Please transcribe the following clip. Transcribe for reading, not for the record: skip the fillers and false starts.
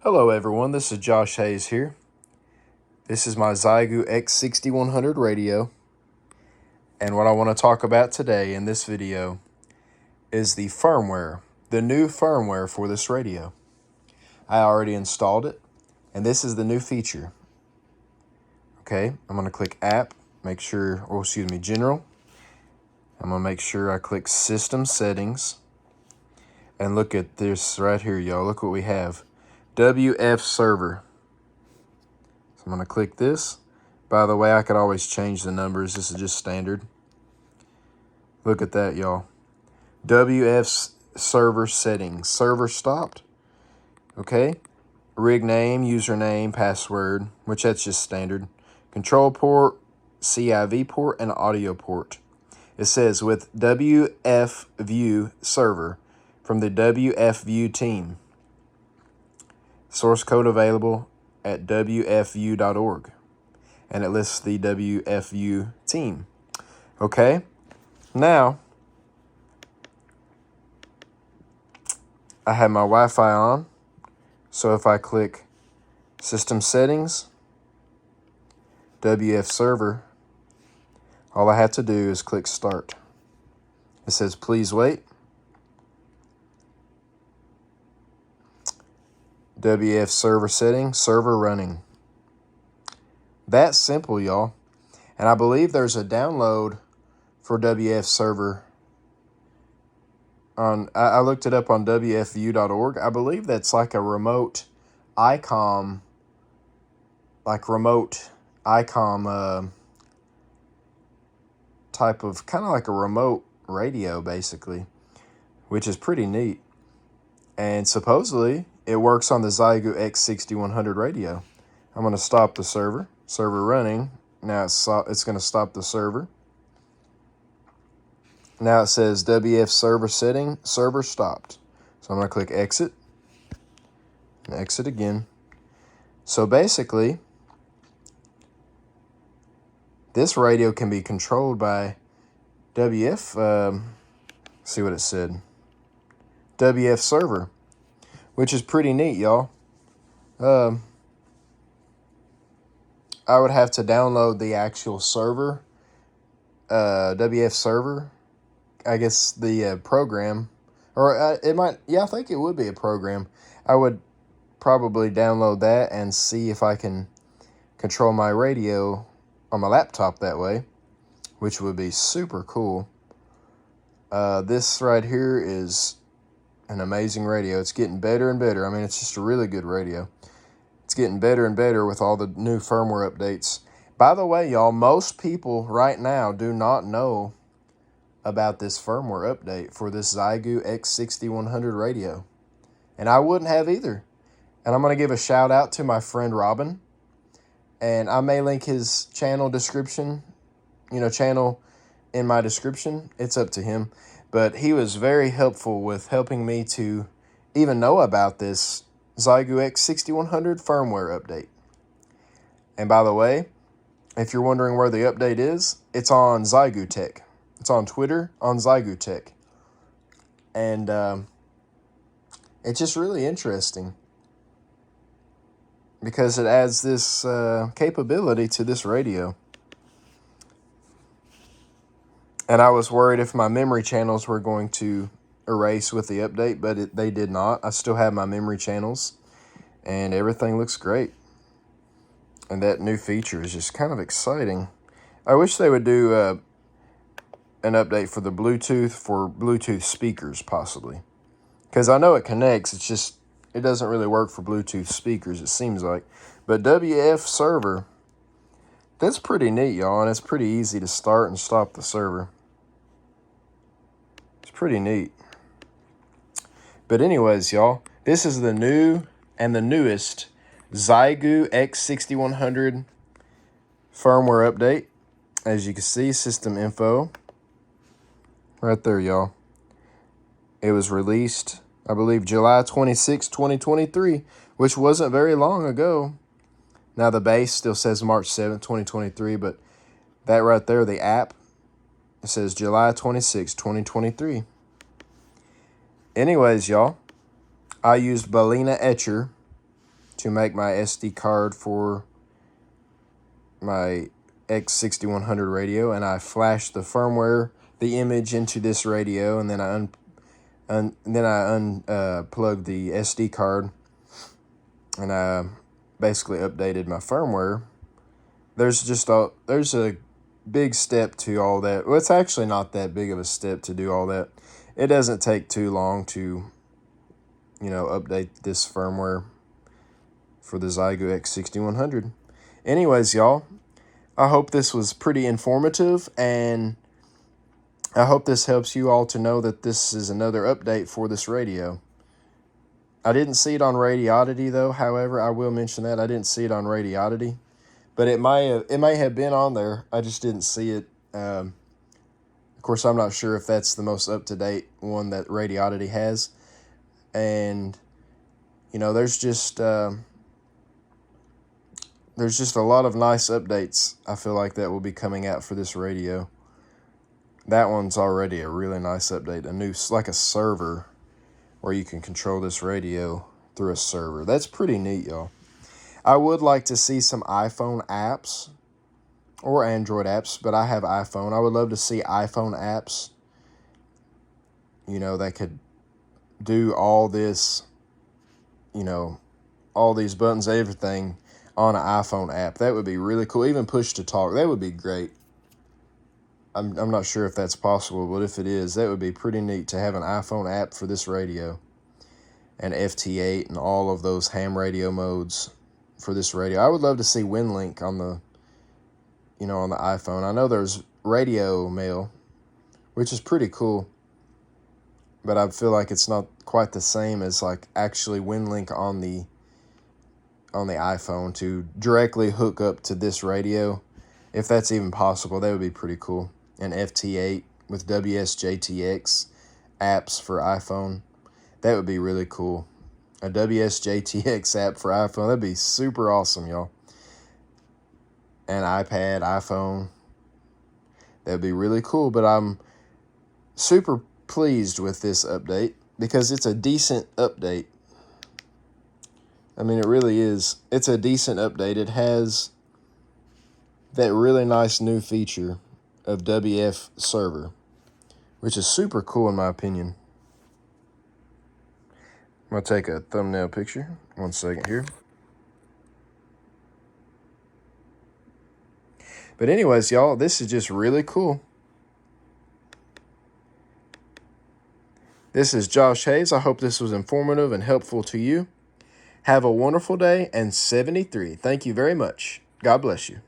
Hello everyone, this is Josh Hayes here. This is my Xiegu X6100 radio, and what I want to talk about today in this video is the firmware, the new firmware for this radio. I already installed it, and this is the new feature. Okay, I'm going to click App, General. I'm going to make sure I click System Settings, and look at this right here, y'all. Look what we have. WFSERVER. So I'm going to click this. By the way, I could always change the numbers. This is just standard. Look at that, y'all. WFSERVER settings. Server stopped. Okay. Rig name, username, password, which that's just standard. Control port, CIV port, and audio port. It says with WFView server from the WFView team. Source code available at wfview.org. And it lists the WFView team. Okay, now I have my Wi-Fi on. So if I click System Settings, WFSERVER, all I have to do is click Start. It says please wait. WFSERVER settings, server running. That's simple, y'all. And I believe there's a download for WFSERVER. I looked it up on wfview.org. I believe that's like a remote ICOM, type of, kind of like a remote radio, basically, which is pretty neat. And supposedly, it works on the Xiegu X6100 radio. I'm going to stop the server. Server running. Now it's going to stop the server. Now it says WFSERVER setting, server stopped. So I'm going to click exit. And exit again. So basically, this radio can be controlled by see what it said. WFSERVER, which is pretty neat, y'all. I would have to download the actual server, WFSERVER, I guess the program, or it might, yeah, I think it would be a program. I would probably download that and see if I can control my radio on my laptop that way, which would be super cool. This right here is an amazing radio. It's getting better and better. I mean, it's just a really good radio. It's getting better and better with all the new firmware updates. By the way, y'all, most people right now do not know about this firmware update for this Xiegu X6100 radio. And I wouldn't have either. And I'm going to give a shout out to my friend Robin. And I may link his channel channel in my description. It's up to him. But he was very helpful with helping me to even know about this Xiegu X6100 firmware update. And by the way, if you're wondering where the update is, it's on Xiegu Tech. It's on Twitter on Xiegu Tech. And it's just really interesting because it adds this capability to this radio. And I was worried if my memory channels were going to erase with the update, but they did not. I still have my memory channels, and everything looks great. And that new feature is just kind of exciting. I wish they would do an update for the Bluetooth, for Bluetooth speakers, possibly. Because I know it connects, it's just, it doesn't really work for Bluetooth speakers, it seems like. But WFSERVER, that's pretty neat, y'all, and it's pretty easy to start and stop the server. It's pretty neat. But anyways, y'all, this is the new and the newest Xiegu X6100 firmware update. As you can see, system info right there, y'all. It was released, I believe, July 26, 2023, which wasn't very long ago. Now the base still says March 7th, 2023, but that right there, the app, it says July 26, 2023. Anyways, y'all, I used Balena Etcher to make my SD card for my X6100 radio, and I flashed the firmware, the image into this radio, and then I unplugged the SD card, and I basically updated my firmware. There's a big step to all that. Well, it's actually not that big of a step to do all that. It doesn't take too long to, update this firmware for the Xiegu X6100. Anyways, y'all, I hope this was pretty informative, and I hope this helps you all to know that this is another update for this radio. I didn't see it on Radioddity, though. However, I will mention that I didn't see it on Radioddity, but it may have been on there. I just didn't see it. Of course, I'm not sure if that's the most up-to-date one that Radioddity has. And, there's just a lot of nice updates, I feel like, that will be coming out for this radio. That one's already a really nice update, like a server where you can control this radio through a server. That's pretty neat, y'all. I would like to see some iPhone apps or Android apps, but I have iPhone. I would love to see iPhone apps, that could do all this, all these buttons, everything on an iPhone app. That would be really cool. Even push to talk. That would be great. I'm not sure if that's possible, but if it is, that would be pretty neat to have an iPhone app for this radio, and FT8 and all of those ham radio modes for this radio. I would love to see WinLink on the iPhone. I know there's radio mail, which is pretty cool, but I feel like it's not quite the same as like actually WinLink on the iPhone to directly hook up to this radio. If that's even possible, that would be pretty cool. And FT8 with WSJTX apps for iPhone. That would be really cool. A WSJTX app for iPhone. That'd be super awesome, y'all. And iPad, iPhone. That'd be really cool. But I'm super pleased with this update because it's a decent update. I mean, it really is. It's a decent update. It has that really nice new feature of WFSERVER, which is super cool in my opinion. I'm going to take a thumbnail picture. 1 second here. But anyways, y'all, this is just really cool. This is Josh Hayes. I hope this was informative and helpful to you. Have a wonderful day, and 73. Thank you very much. God bless you.